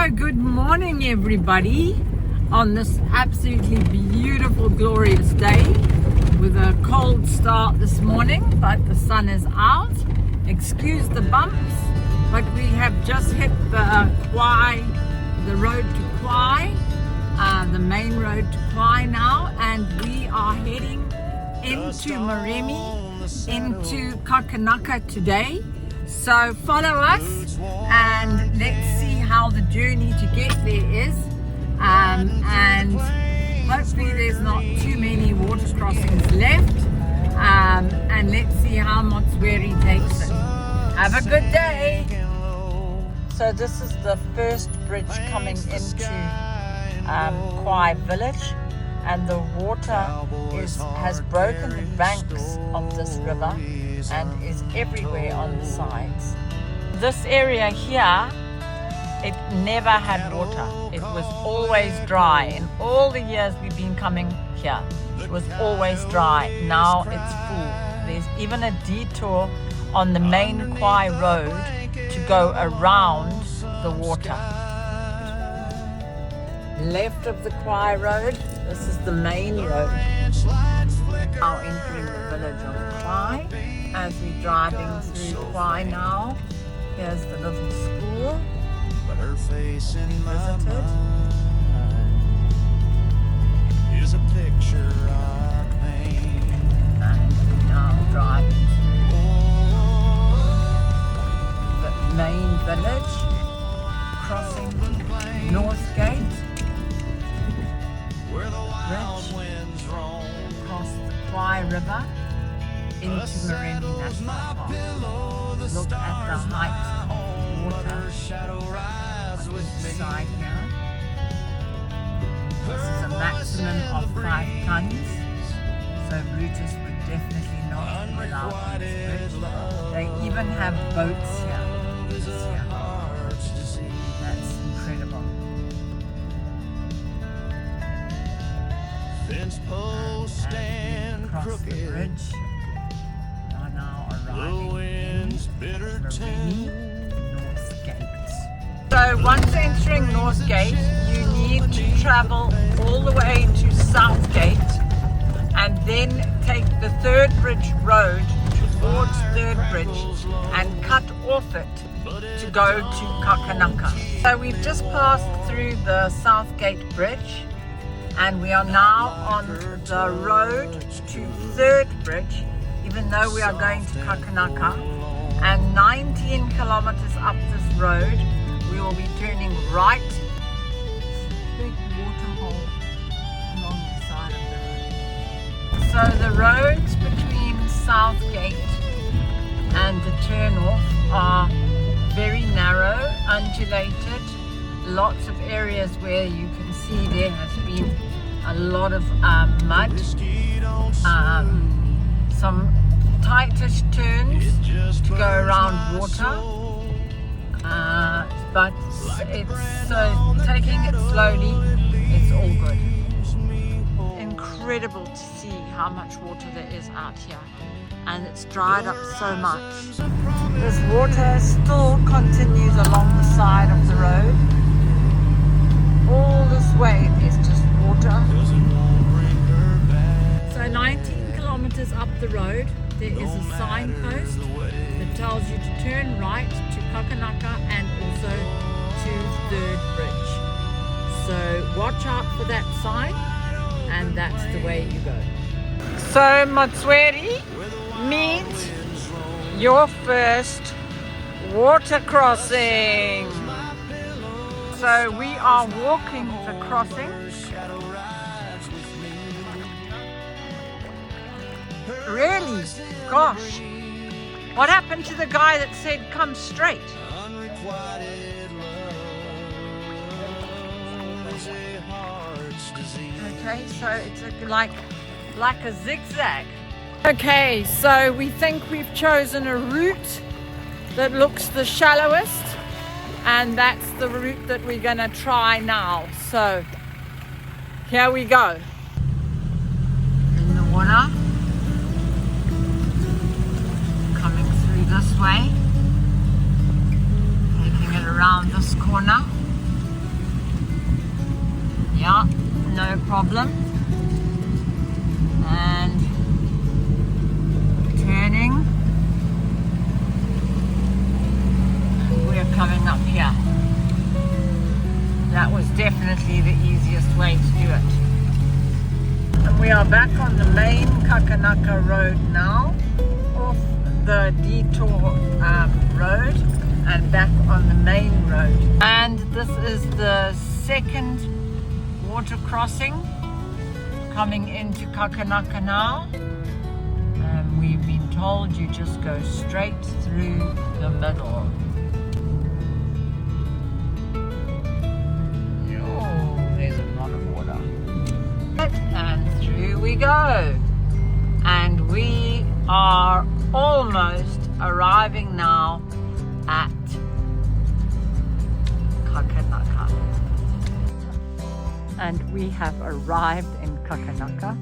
So good morning everybody on this absolutely beautiful glorious day with a cold start this morning, but the sun is out. Excuse the bumps, but we have just hit the road to Kwai, the main road to Kwai now, and we are heading into Moremi, into Kakanaka today. So follow us and let's see how the journey to get there is, and hopefully there's not too many water crossings left, and let's see how Moremi takes it. Have a good day. So this is the first bridge coming into Kwai village, and the water has broken the banks of this river and is everywhere on the sides. This area here, it never had water. It was always dry. In all the years we've been coming here, it was always dry. Now it's full. There's even a detour on the main Kwai road to go around the water. Left of the Kwai road, this is the main road. Now entering the village of Kwai. As we're driving through Kwai now, here's the little school we visited. Is a picture I paint. And we're now driving through the main village, crossing North Gate Bridge, across the Kwai River into Moremi National Park. Look at the height of water on each side here. This is a maximum of 5 tons, so Brutus would definitely not be allowed on this bridge. They even have boats here. That's incredible. And across the bridge, now arriving in Moremi North Gate. So once entering North Gate, you need to travel all the way to South Gate and then take the Third Bridge road towards Third Bridge and cut off it to go to Kakanaka. So we've just passed through the South Gate Bridge and we are now on the road to Third Bridge, even though we are going to Kakanaka, and 19 kilometers up this road we will be turning right. Big water hole along the side of the road. So the roads between South Gate and the turnoff are very narrow, undulated, lots of areas where you can see there has been a lot of mud, some tightish turns to go around water, but taking it slowly, it's all good. Incredible to see how much water there is out here, and it's dried up so much. This water still continues along the side of the road. All this way there's just water. So 19 kilometers up the road there is a signpost that tells you to turn right to Kakanaka and also to Third Bridge. So watch out for that sign, and that's the way you go. So Moremi, meet your first water crossing. So we are walking the crossing. Really? Gosh. What happened to the guy that said come straight? Okay, so it's like a zigzag. Okay, so we think we've chosen a route that looks the shallowest, and that's the route that we're going to try now. So here we go. In the water, coming through this way, taking it around this corner. Yeah, no problem. And turning. We're coming up here. That was definitely the easiest way to do it. And we are back on the main Kakanaka road now, off the detour road and back on the main road. And this is the second water crossing coming into Kakanaka now. We've been told you just go straight through the middle. Oh, there's a lot of water. And through we go. And we are almost arriving now at Kakanaka. And we have arrived in Kakanaka.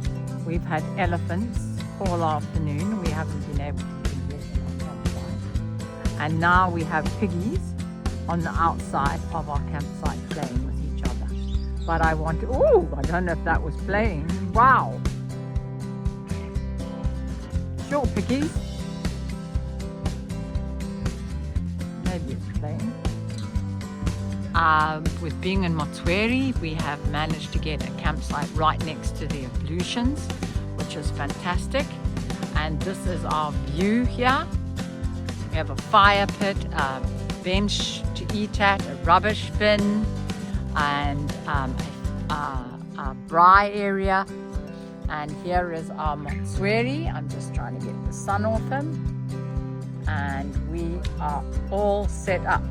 We've had elephants all afternoon. We haven't been able to do this on the outside. And now we have piggies on the outside of our campsite playing with each other. But I want to, oh, I don't know if that was playing. Wow. Sure, piggies. Maybe it's playing. With being in Motsweri, we have managed to get a campsite right next to the ablutions, which is fantastic. And this is our view here. We have a fire pit, a bench to eat at, a rubbish bin, and a braai area. And here is our Motsweri. I'm just trying to get the sun off him. And we are all set up.